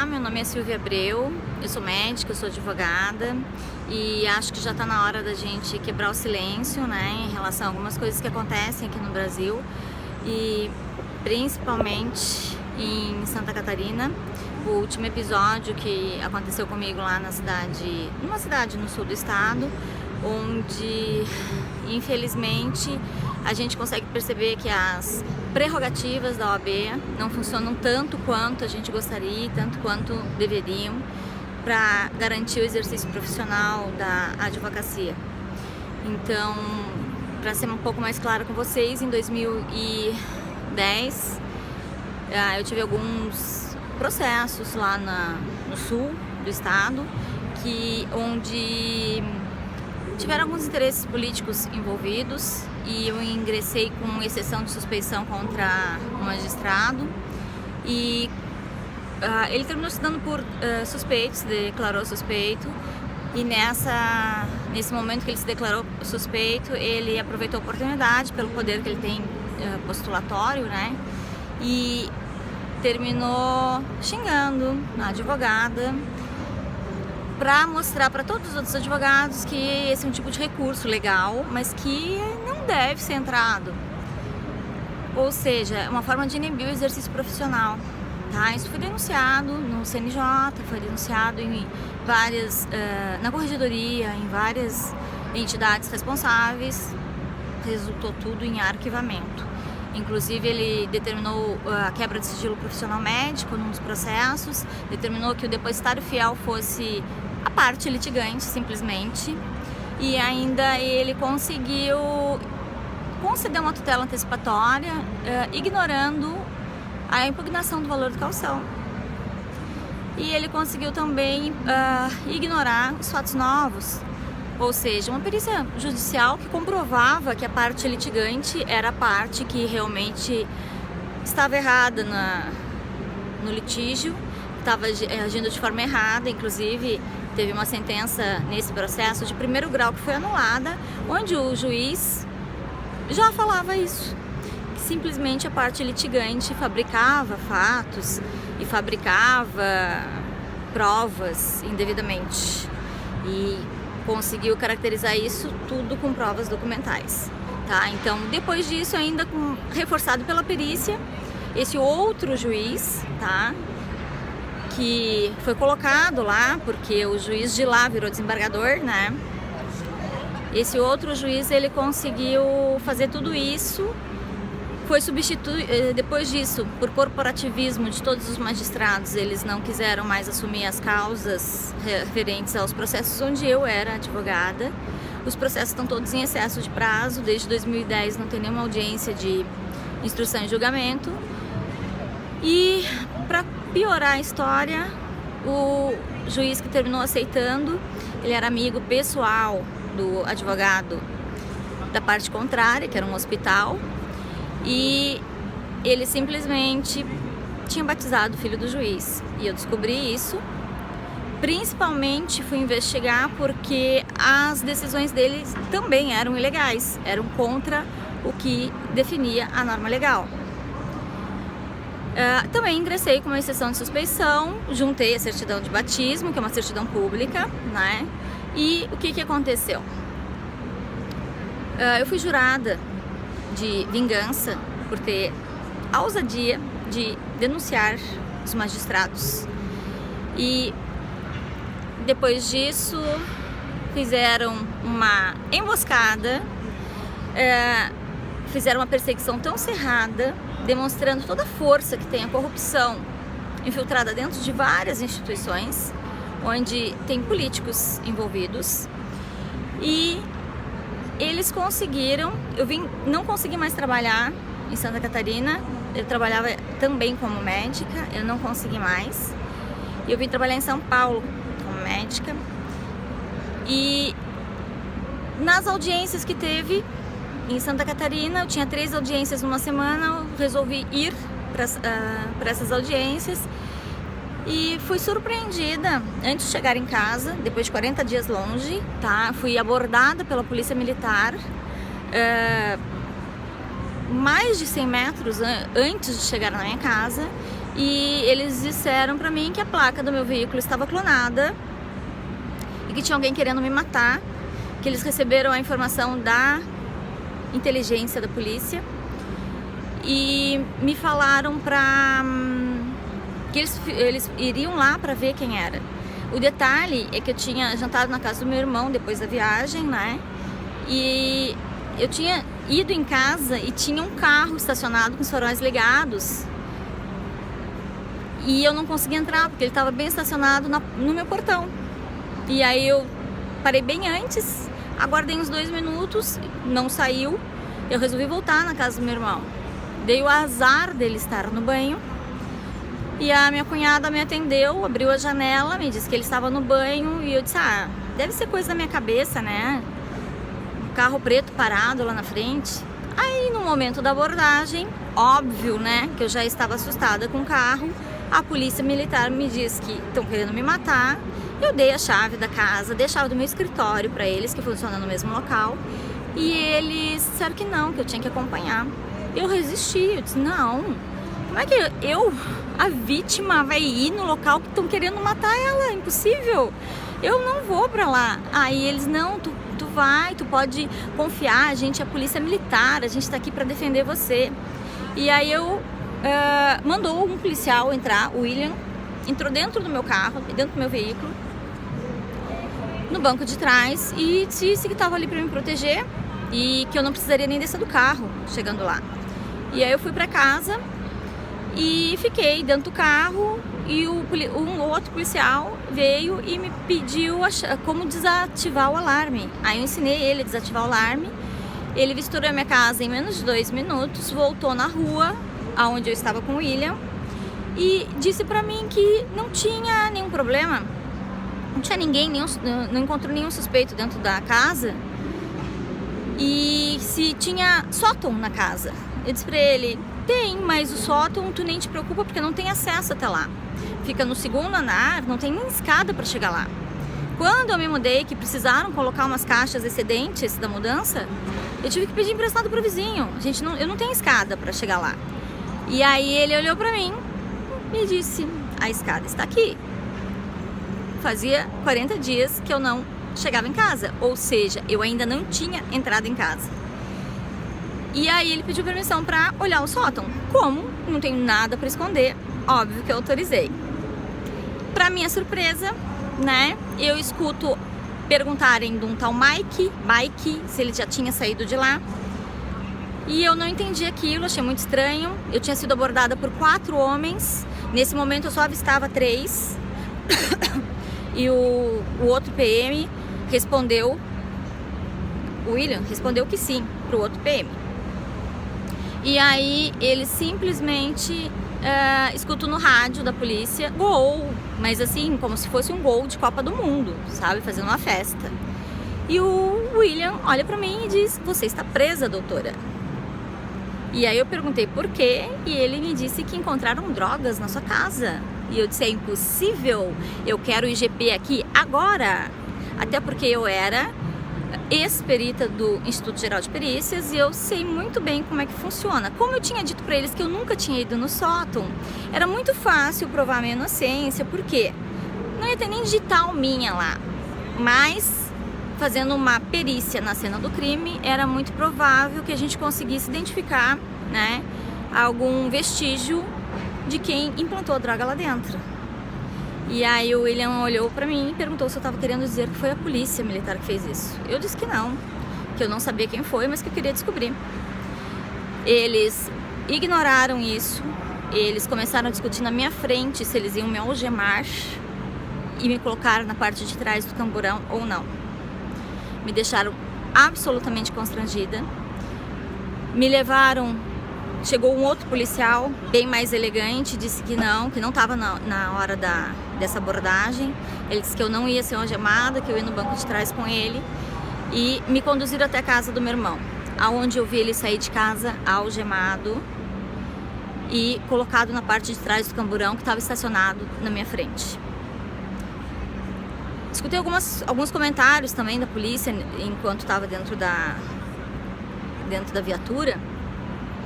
Olá, meu nome é Silvia Abreu, eu sou médica, eu sou advogada e acho que já está na hora da gente quebrar o silêncio, né, em relação a algumas coisas que acontecem aqui no Brasil e principalmente em Santa Catarina. O último episódio que aconteceu comigo lá numa cidade no sul do estado, onde infelizmente a gente consegue perceber que as prerrogativas da OAB não funcionam tanto quanto a gente gostaria, tanto quanto deveriam, para garantir o exercício profissional da advocacia. Então, para ser um pouco mais clara com vocês, em 2010 eu tive alguns processos lá no sul do estado, onde tiveram alguns interesses políticos envolvidos e eu ingressei com exceção de suspeição contra um magistrado e ele terminou se dando por suspeito, se declarou suspeito e nesse momento que ele se declarou suspeito, ele aproveitou a oportunidade pelo poder que ele tem postulatório, né? E terminou xingando a advogada para mostrar para todos os outros advogados que esse é um tipo de recurso legal, mas que não deve ser entrado. Ou seja, é uma forma de inibir o exercício profissional. Tá? Isso foi denunciado no CNJ, foi denunciado em na corregedoria, em várias entidades responsáveis, resultou tudo em arquivamento. Inclusive ele determinou a quebra de sigilo profissional médico num dos processos, determinou que o depositário fiel fosse a parte litigante, simplesmente, e ainda ele conseguiu conceder uma tutela antecipatória, ignorando a impugnação do valor de caução. E ele conseguiu também ignorar os fatos novos, ou seja, uma perícia judicial que comprovava que a parte litigante era a parte que realmente estava errada no litígio, estava agindo de forma errada. Inclusive teve uma sentença nesse processo de primeiro grau que foi anulada, onde o juiz já falava isso, que simplesmente a parte litigante fabricava fatos e fabricava provas indevidamente e conseguiu caracterizar isso tudo com provas documentais, tá? Então, depois disso, ainda reforçado pela perícia, esse outro juiz, tá, que foi colocado lá, porque o juiz de lá virou desembargador, né? Esse outro juiz, ele conseguiu fazer tudo isso, foi substituído, depois disso, por corporativismo de todos os magistrados, eles não quiseram mais assumir as causas referentes aos processos onde eu era advogada. Os processos estão todos em excesso de prazo, desde 2010 não tem nenhuma audiência de instrução e julgamento. E para piorar a história, o juiz que terminou aceitando, ele era amigo pessoal do advogado da parte contrária, que era um hospital, e ele simplesmente tinha batizado o filho do juiz. E eu descobri isso, principalmente fui investigar porque as decisões dele também eram ilegais, eram contra o que definia a norma legal. Também ingressei com uma exceção de suspeição, juntei a certidão de batismo, que é uma certidão pública, né? E o que aconteceu? Eu fui jurada de vingança por ter a ousadia de denunciar os magistrados. E depois disso fizeram uma emboscada, fizeram uma perseguição tão cerrada, demonstrando toda a força que tem a corrupção infiltrada dentro de várias instituições, onde tem políticos envolvidos. E eles conseguiram, não consegui mais trabalhar em Santa Catarina, eu trabalhava também como médica, eu não consegui mais. E eu vim trabalhar em São Paulo como médica. E nas audiências que teve em Santa Catarina, eu tinha 3 audiências numa semana, eu resolvi ir para essas audiências e fui surpreendida antes de chegar em casa, depois de 40 dias longe, tá? Fui abordada pela polícia militar mais de 100 metros antes de chegar na minha casa e eles disseram pra mim que a placa do meu veículo estava clonada e que tinha alguém querendo me matar, que eles receberam a informação da inteligência da polícia e me falaram que eles iriam lá pra ver quem era. O detalhe é que eu tinha jantado na casa do meu irmão depois da viagem, né? E eu tinha ido em casa e tinha um carro estacionado com os faróis ligados. E eu não conseguia entrar porque ele estava bem estacionado no meu portão. E aí eu parei bem antes, aguardei uns 2 minutos, não saiu. Eu resolvi voltar na casa do meu irmão. Dei o azar dele estar no banho. E a minha cunhada me atendeu, abriu a janela, me disse que ele estava no banho. E eu disse, ah, deve ser coisa da minha cabeça, né? Um carro preto parado lá na frente. Aí no momento da abordagem, óbvio, né, que eu já estava assustada com o carro. A polícia militar me disse que estão querendo me matar. Eu dei a chave da casa, dei a chave do meu escritório para eles, que funciona no mesmo local. E eles disseram que não, que eu tinha que acompanhar. Eu resisti, eu disse, não, como é que a vítima vai ir no local que estão querendo matar ela? É impossível, eu não vou pra lá. Aí eles, não, tu vai, tu pode confiar, a gente é a polícia militar, a gente tá aqui pra defender você. E aí mandou um policial entrar, o William, entrou dentro do meu carro, dentro do meu veículo, no banco de trás, e disse que estava ali para me proteger e que eu não precisaria nem descer do carro chegando lá. E aí eu fui para casa e fiquei dentro do carro e um outro policial veio e me pediu como desativar o alarme. Aí eu ensinei ele a desativar o alarme. Ele vistoriou a minha casa em menos de 2 minutos, voltou na rua onde eu estava com o William e disse pra mim que não tinha nenhum problema, não tinha ninguém, não encontrou nenhum suspeito dentro da casa e se tinha sótão na casa. Eu disse pra ele, tem, mas o sótão tu nem te preocupa porque não tem acesso até lá, fica no 2º andar, não tem nem escada pra chegar lá. Quando eu me mudei, que precisaram colocar umas caixas excedentes da mudança, eu tive que pedir emprestado pro vizinho, eu não tenho escada pra chegar lá. E aí ele olhou pra mim e disse, a escada está aqui. Fazia 40 dias que eu não chegava em casa, ou seja, eu ainda não tinha entrado em casa. E aí ele pediu permissão pra olhar o sótão. Como não tenho nada pra esconder, óbvio que eu autorizei. Pra minha surpresa, né, eu escuto perguntarem de um tal Mike, se ele já tinha saído de lá. E eu não entendi aquilo, achei muito estranho. Eu tinha sido abordada por 4 homens. Nesse momento eu só avistava 3. E o outro PM respondeu, o William respondeu que sim, pro outro PM. E aí ele simplesmente escutou no rádio da polícia, gol, mas assim, como se fosse um gol de Copa do Mundo, sabe, fazendo uma festa. E o William olha pra mim e diz, você está presa, doutora. E aí eu perguntei por quê, e ele me disse que encontraram drogas na sua casa. E eu disse, é impossível, eu quero o IGP aqui agora. Até porque eu era ex-perita do Instituto Geral de Perícias e eu sei muito bem como é que funciona. Como eu tinha dito pra eles que eu nunca tinha ido no sótão, era muito fácil provar minha inocência, porque não ia ter nem digital minha lá. Mas fazendo uma perícia na cena do crime, era muito provável que a gente conseguisse identificar, né, algum vestígio de quem implantou a droga lá dentro. E aí o William olhou pra mim e perguntou se eu tava querendo dizer que foi a polícia militar que fez isso. Eu disse que não, que eu não sabia quem foi, mas que eu queria descobrir. Eles ignoraram isso, eles começaram a discutir na minha frente se eles iam me algemar e me colocar na parte de trás do camburão ou não. Me deixaram absolutamente constrangida. Me levaram, chegou um outro policial, bem mais elegante, disse que não estava na hora dessa abordagem. Ele disse que eu não ia ser algemada, que eu ia no banco de trás com ele. E me conduziram até a casa do meu irmão, aonde eu vi ele sair de casa algemado e colocado na parte de trás do camburão que estava estacionado na minha frente. Escutei alguns comentários também da polícia enquanto estava dentro da viatura,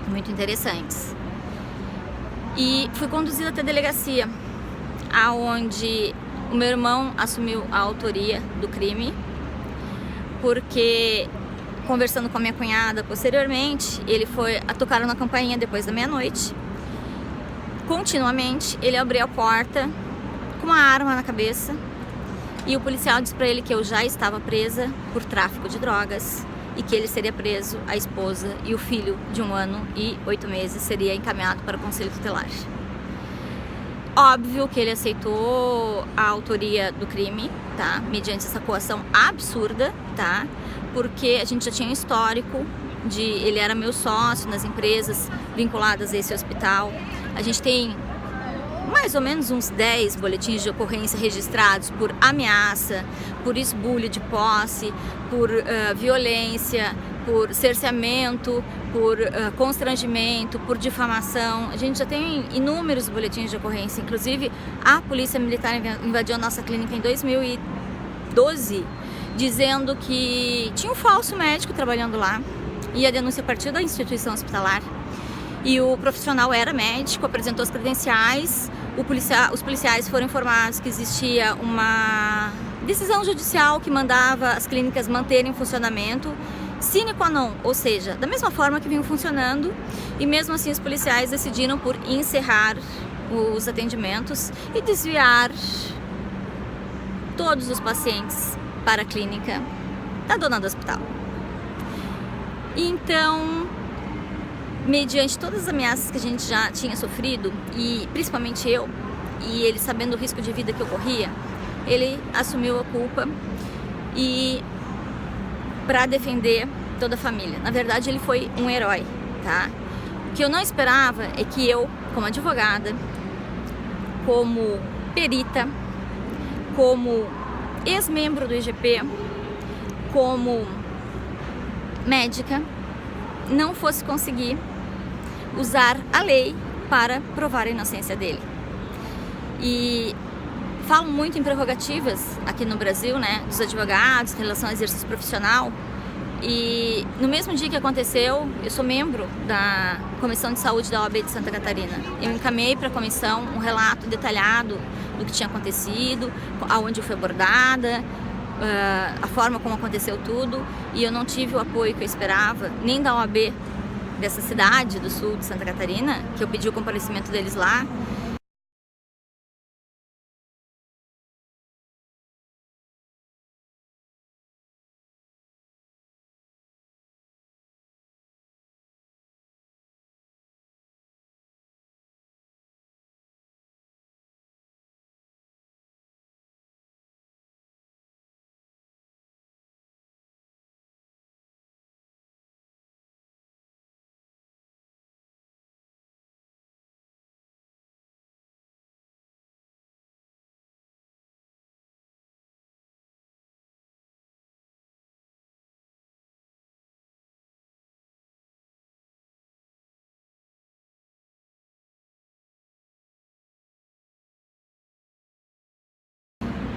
muito interessantes. E fui conduzida até a delegacia, aonde o meu irmão assumiu a autoria do crime, porque conversando com a minha cunhada posteriormente, ele foi a tocar na campainha depois da meia-noite. Continuamente, ele abriu a porta com uma arma na cabeça e o policial disse para ele que eu já estava presa por tráfico de drogas e que ele seria preso, a esposa e o filho de 1 ano e 8 meses seria encaminhado para o conselho tutelar. Óbvio que ele aceitou a autoria do crime, tá? Mediante essa coação absurda, tá? Porque a gente já tinha um histórico de... Ele era meu sócio nas empresas vinculadas a esse hospital. A gente tem mais ou menos uns 10 boletins de ocorrência registrados por ameaça, por esbulho de posse, por violência, por cerceamento, por constrangimento, por difamação. A gente já tem inúmeros boletins de ocorrência. Inclusive, a Polícia Militar invadiu a nossa clínica em 2012, dizendo que tinha um falso médico trabalhando lá, e a denúncia partiu da instituição hospitalar. E o profissional era médico, apresentou as credenciais, os policiais foram informados que existia uma decisão judicial que mandava as clínicas manterem funcionamento sine qua non, ou seja, da mesma forma que vinham funcionando, e mesmo assim os policiais decidiram por encerrar os atendimentos e desviar todos os pacientes para a clínica da dona do hospital. Então, mediante todas as ameaças que a gente já tinha sofrido, e principalmente eu, e ele sabendo o risco de vida que eu corria, ele assumiu a culpa e para defender toda a família. Na verdade, ele foi um herói, tá? O que eu não esperava é que eu, como advogada, como perita, como ex-membro do IGP, como médica, não fosse conseguir usar a lei para provar a inocência dele. E falam muito em prerrogativas aqui no Brasil, né, dos advogados em relação ao exercício profissional. E no mesmo dia que aconteceu, eu sou membro da Comissão de Saúde da OAB de Santa Catarina. Eu encaminhei para a comissão um relato detalhado do que tinha acontecido, aonde foi abordada, a forma como aconteceu tudo, e eu não tive o apoio que eu esperava, nem da OAB dessa cidade do sul de Santa Catarina, que eu pedi o comparecimento deles lá.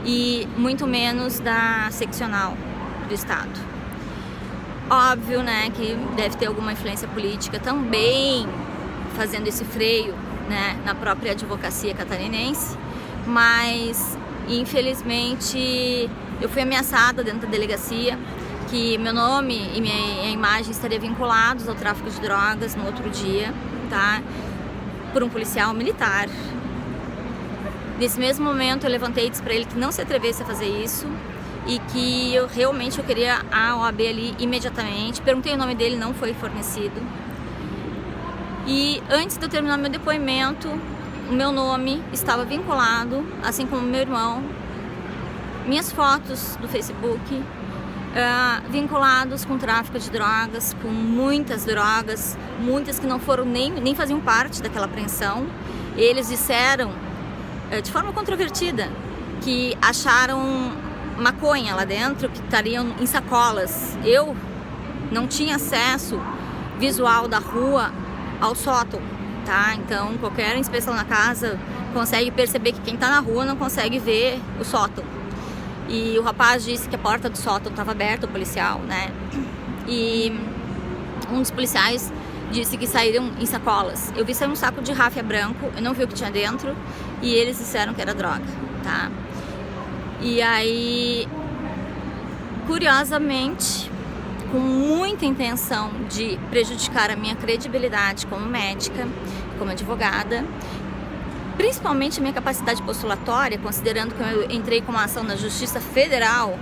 E muito menos da seccional do estado. Óbvio, né, que deve ter alguma influência política também fazendo esse freio, né, na própria advocacia catarinense, mas infelizmente eu fui ameaçada dentro da delegacia que meu nome e minha imagem estariam vinculados ao tráfico de drogas no outro dia, tá, por um policial militar. Nesse mesmo momento eu levantei e disse para ele que não se atrevesse a fazer isso e que eu realmente queria a OAB ali imediatamente. Perguntei o nome dele, não foi fornecido. E antes de eu terminar meu depoimento, o meu nome estava vinculado, assim como meu irmão, minhas fotos do Facebook, vinculados com tráfico de drogas, com muitas drogas, muitas que não foram nem faziam parte daquela apreensão. Eles disseram de forma controvertida que acharam maconha lá dentro, que estariam em sacolas. Eu não tinha acesso visual da rua ao sótão, tá? Então qualquer inspeção na casa consegue perceber que quem tá na rua não consegue ver o sótão. E o rapaz disse que a porta do sótão estava aberta, o policial, né? E um dos policiais disse que saíram em sacolas. Eu vi sair um saco de ráfia branco, eu não vi o que tinha dentro, e eles disseram que era droga, tá? E aí, curiosamente, com muita intenção de prejudicar a minha credibilidade como médica, como advogada, principalmente a minha capacidade postulatória, considerando que eu entrei com uma ação na Justiça Federal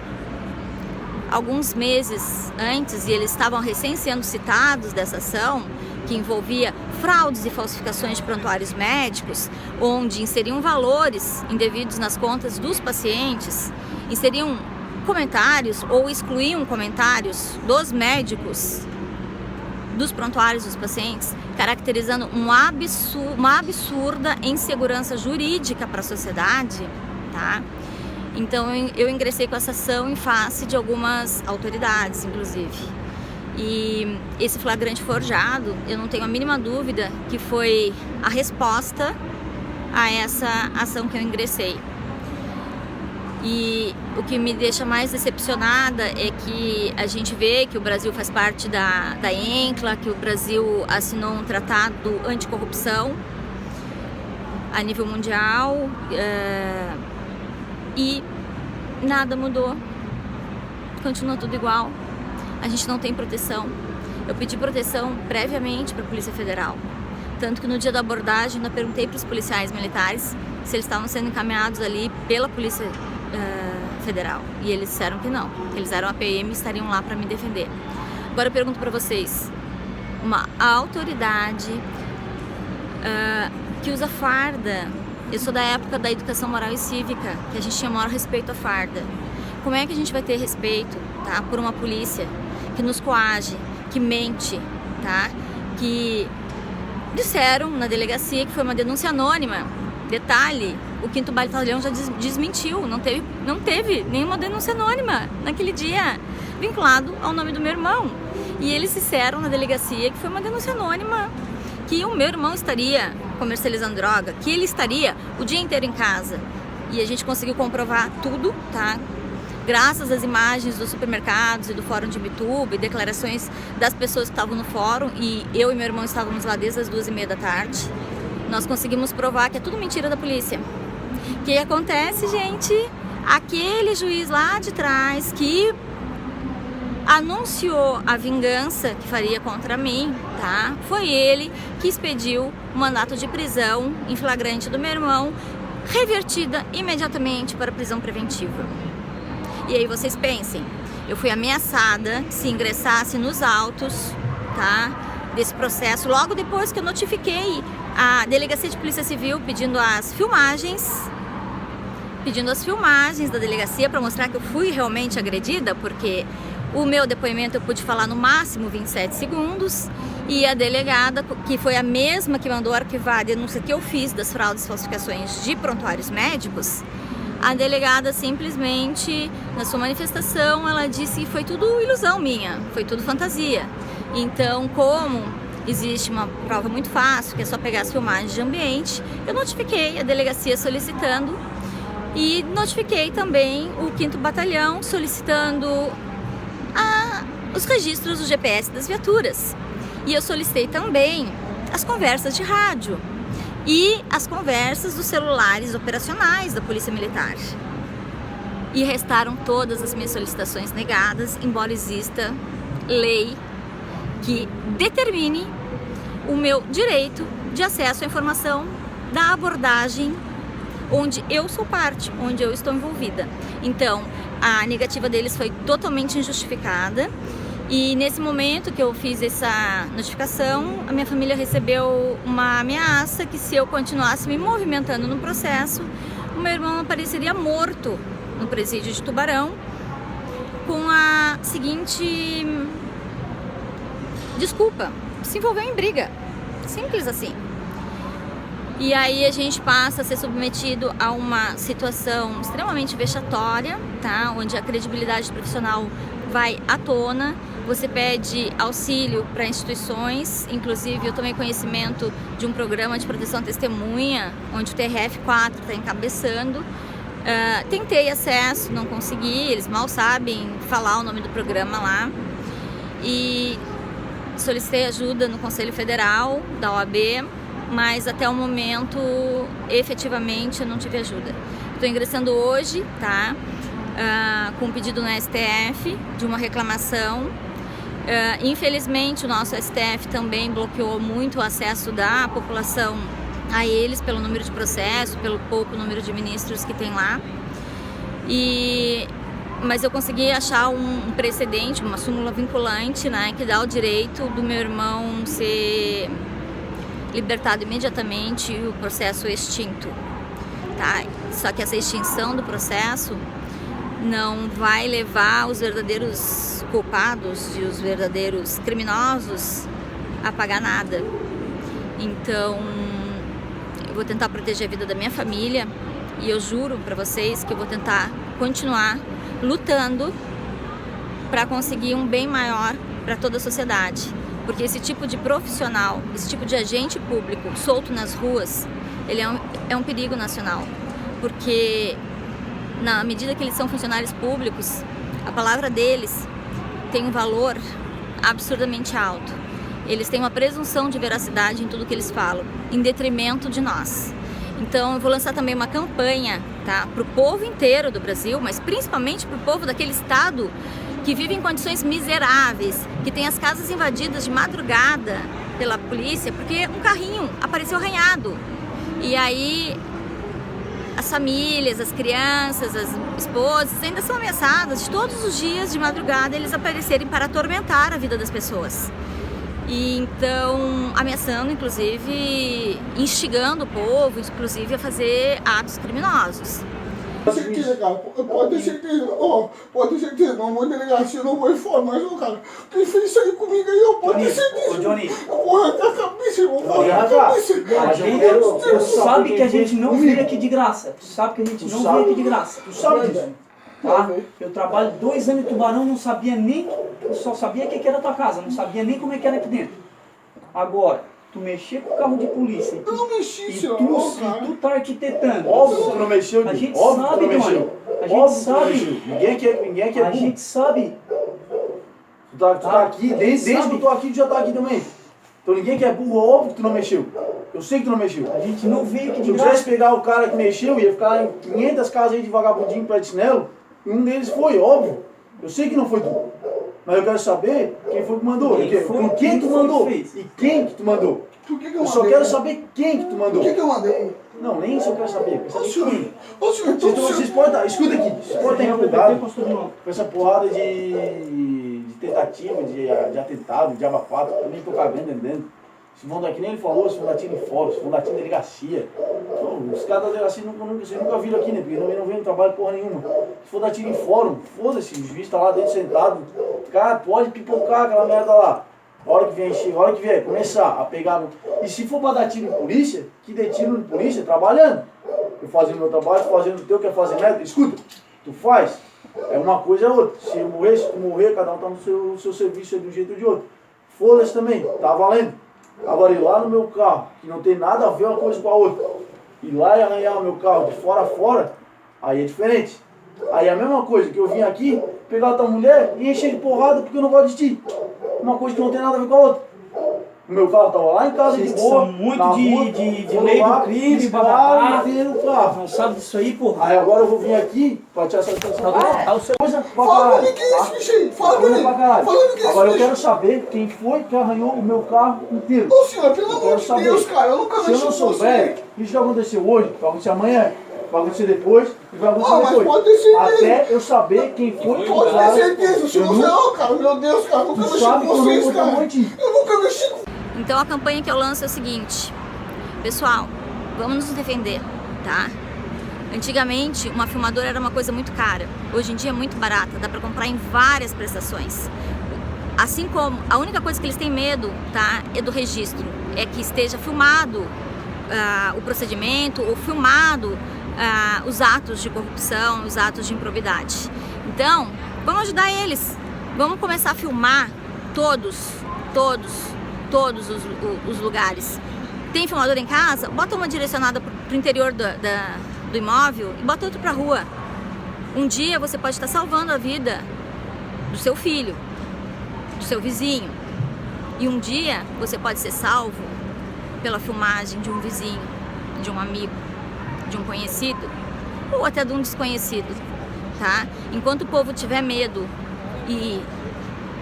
alguns meses antes, e eles estavam recém sendo citados dessa ação, que envolvia fraudes e falsificações de prontuários médicos, onde inseriam valores indevidos nas contas dos pacientes, inseriam comentários ou excluíam comentários dos médicos dos prontuários dos pacientes, caracterizando uma absurda insegurança jurídica para a sociedade, tá? Então eu ingressei com essa ação em face de algumas autoridades, inclusive. E esse flagrante forjado, eu não tenho a mínima dúvida que foi a resposta a essa ação que eu ingressei. E o que me deixa mais decepcionada é que a gente vê que o Brasil faz parte da ENCLA, que o Brasil assinou um tratado anticorrupção a nível mundial, e nada mudou, continua tudo igual, a gente não tem proteção. Eu pedi proteção previamente para a Polícia Federal, tanto que no dia da abordagem eu perguntei para os policiais militares se eles estavam sendo encaminhados ali pela Polícia Federal, e eles disseram que não, que eles eram a PM e estariam lá para me defender. Agora eu pergunto para vocês, uma autoridade que usa farda, eu sou da época da educação moral e cívica, que a gente tinha maior respeito à farda. Como é que a gente vai ter respeito, tá, por uma polícia que nos coage, que mente, tá, que disseram na delegacia que foi uma denúncia anônima? Detalhe, o 5º Batalhão já desmentiu, não teve nenhuma denúncia anônima naquele dia, vinculado ao nome do meu irmão. E eles disseram na delegacia que foi uma denúncia anônima, que o meu irmão estaria comercializando droga, que ele estaria o dia inteiro em casa. E a gente conseguiu comprovar tudo, tá? Graças às imagens dos supermercados e do fórum de Bituba e declarações das pessoas que estavam no fórum, e eu e meu irmão estávamos lá desde as 2h30 da tarde, nós conseguimos provar que é tudo mentira da polícia. O que acontece, gente? Aquele juiz lá de trás que anunciou a vingança que faria contra mim, tá? Foi ele que expediu o mandato de prisão em flagrante do meu irmão, revertida imediatamente para prisão preventiva. E aí vocês pensem, eu fui ameaçada se ingressasse nos autos, tá, desse processo, logo depois que eu notifiquei a Delegacia de Polícia Civil pedindo as filmagens da delegacia para mostrar que eu fui realmente agredida, porque o meu depoimento eu pude falar no máximo 27 segundos, e a delegada, que foi a mesma que mandou arquivar a denúncia que eu fiz das fraudes e falsificações de prontuários médicos, a delegada simplesmente, na sua manifestação, ela disse que foi tudo ilusão minha, foi tudo fantasia. Então, como existe uma prova muito fácil, que é só pegar as filmagens de ambiente, eu notifiquei a delegacia solicitando, e notifiquei também o 5º Batalhão solicitando os registros do GPS das viaturas. E eu solicitei também as conversas de rádio e as conversas dos celulares operacionais da Polícia Militar. E restaram todas as minhas solicitações negadas, embora exista lei que determine o meu direito de acesso à informação da abordagem onde eu sou parte, onde eu estou envolvida. Então, a negativa deles foi totalmente injustificada, e nesse momento que eu fiz essa notificação, a minha família recebeu uma ameaça que, se eu continuasse me movimentando no processo, o meu irmão apareceria morto no presídio de Tubarão, com a seguinte desculpa: se envolveu em briga, simples assim. E aí a gente passa a ser submetido a uma situação extremamente vexatória, tá? Onde a credibilidade profissional vai à tona. Você pede auxílio para instituições, inclusive eu tomei conhecimento de um programa de proteção à testemunha, onde o TRF4 está encabeçando. Tentei acesso, não consegui, eles mal sabem falar o nome do programa lá. E solicitei ajuda no Conselho Federal da OAB, mas até o momento, efetivamente, eu não tive ajuda. Estou ingressando hoje, tá? Com um pedido no STF de uma reclamação. Infelizmente, o nosso STF também bloqueou muito o acesso da população a eles, pelo número de processos, pelo pouco número de ministros que tem lá. Mas eu consegui achar um precedente, uma súmula vinculante, né, que dá o direito do meu irmão ser libertado imediatamente e o processo extinto, tá? Só que essa extinção do processo não vai levar os verdadeiros culpados e os verdadeiros criminosos a pagar nada. Então, eu vou tentar proteger a vida da minha família e eu juro para vocês que eu vou tentar continuar lutando para conseguir um bem maior para toda a sociedade. Porque esse tipo de profissional, esse tipo de agente público solto nas ruas, ele é um perigo nacional. Porque na medida que eles são funcionários públicos, a palavra deles tem um valor absurdamente alto. Eles têm uma presunção de veracidade em tudo que eles falam, em detrimento de nós. Então eu vou lançar também uma campanha, tá, para o povo inteiro do Brasil, mas principalmente para o povo daquele estado que vive em condições miseráveis, que tem as casas invadidas de madrugada pela polícia, porque um carrinho apareceu arranhado. E aí as famílias, as crianças, as esposas ainda são ameaçadas de todos os dias de madrugada eles aparecerem para atormentar a vida das pessoas. E então, ameaçando, inclusive, instigando o povo, inclusive, a fazer atos criminosos. Pode ter certeza, cara. Pode ter certeza. Pode ter certeza. Não vou delegacia, não vou informar, não, cara. Quem fez isso aí comigo aí, eu pode ter certeza. Ô, Johnny. Eu vou arrancar a cabeça, irmão. Vou arrancar a cabeça. Tu sabe que a gente não veio aqui de graça. Tu sabe que a gente não veio aqui de graça. Tu sabe disso. Tá? Eu trabalho 2 anos em Tubarão, não sabia nem, eu só sabia que era a tua casa, não sabia nem como é que era aqui dentro. Agora, tu mexer com o carro de polícia, Eu não mexi, e senhor, cara. tu tá arquitetando. Óbvio que tu não mexeu, A gente óbvio que tu sabe, não mexeu. Johnny. A gente Óbvio que tu não sabe. mexeu. Ninguém aqui é A burro. gente sabe. Tu tá aqui, desde que eu tô aqui, tu já tá aqui também. Então ninguém que é burro, óbvio que tu não mexeu. Eu sei que tu não mexeu. A gente não veio aqui Se de eu quisesse graça. pegar o cara que mexeu, ia ficar em 500 casas aí de vagabundinho pé de chinelo, e um deles foi, óbvio. Eu sei que não foi tu. Mas eu quero saber quem foi que mandou. Quem foi? Com quem Quem tu foi mandou. que fez? E quem que tu mandou. Por que eu Eu mandei? só quero saber quem que tu mandou. Por que eu mandei? Não, nem isso eu quero saber. Eu quero Ô, saber senhor. quem. Ô, senhor, então Vocês podem estar, escuta aqui, vocês podem ter cuidado com essa porrada de tentativa, de atentado, de abafado, eu nem tô cagando dentro. Se vão dar, que nem ele falou, se vão dar tiro em fórum, se vão dar tiro em delegacia. Então, os caras da delegacia vocês nunca viram aqui, né? Porque não vem no trabalho porra nenhuma. Se for dar tiro em fórum, foda-se, o juiz tá lá dentro sentado. Cara, pode pipocar aquela merda lá. A hora que vier, começar a pegar. E se for pra dar tiro em polícia, que dê tiro em polícia trabalhando. Eu fazendo meu trabalho, fazendo o teu, quer fazer merda. Escuta, tu faz. É uma coisa é outra. Se eu morrer, se tu morrer, cada um tá no seu serviço de um jeito ou de outro. Foda-se também, tá valendo. Agora ir lá no meu carro, que não tem nada a ver uma coisa com a outra, ir lá e arranhar o meu carro de fora a fora, aí é diferente. Aí é a mesma coisa que eu vim aqui, pegar a tua mulher e encher de porrada porque eu não gosto de ti. Uma coisa que não tem nada a ver com a outra. O meu carro tava lá em casa Vocês de boa. são muito na de rua, lei lá, do crime, fiz bababá. claro, inteiro o carro. Não sabe disso aí, porra? Aí agora eu vou vir aqui pra tirar essa situação. Tá o seu... Coisa pra Fala pra caralho, mim que é isso, tá? bicho aí. Fala pra Coisa mim. pra caralho. Fala pra mim que é isso, Agora eu bicho. quero saber quem foi que arranhou o meu carro inteiro. Ô, senhor, pelo Eu amor quero de saber. Deus, cara, eu nunca Se eu mexi não com souber, você. isso já aconteceu hoje, vai acontecer amanhã, vai acontecer depois e vai acontecer Ah, mas depois. pode ter certeza. Até eu saber quem foi que Pode ter usaram. certeza, o senhor Eu não nunca- sei, cara, meu Deus, cara, eu nunca Tu mexi sabe com que eu vocês, não vou cara. dar monte. Eu nunca mexi com... Então a campanha que eu lanço é o seguinte: pessoal, vamos nos defender, tá? Antigamente, uma filmadora era uma coisa muito cara. Hoje em dia é muito barata, dá pra comprar em várias prestações. Assim como, a única coisa que eles têm medo, tá, é do registro. É que esteja filmado o procedimento ou filmado os atos de corrupção, os atos de improbidade. Então, vamos ajudar eles. Vamos começar a filmar todos os lugares. Tem filmador em casa? Bota uma direcionada pro interior do imóvel e bota outra pra rua. Um dia você pode estar salvando a vida do seu filho, do seu vizinho, E um dia você pode ser salvo pela filmagem de um vizinho, de um amigo, de um conhecido ou até de um desconhecido, tá? Enquanto o povo tiver medo e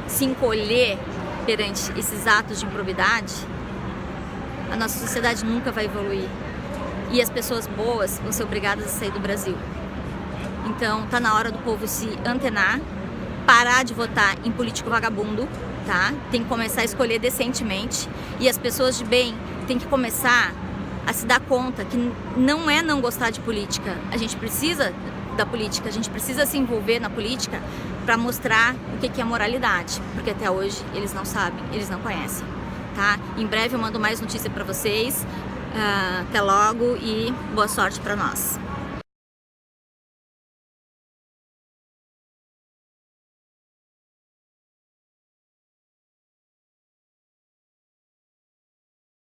se encolher perante esses atos de improbidade, a nossa sociedade nunca vai evoluir e as pessoas boas vão ser obrigadas a sair do Brasil. Então tá na hora do povo se antenar, parar de votar em político vagabundo, tá? Tem que começar a escolher decentemente e as pessoas de bem têm que começar a se dar conta que não é não gostar de política. A gente precisa da política, a gente precisa se envolver na política para mostrar o que é moralidade, porque até hoje eles não sabem, eles não conhecem, tá? Em breve eu mando mais notícia para vocês. Até logo e boa sorte para nós.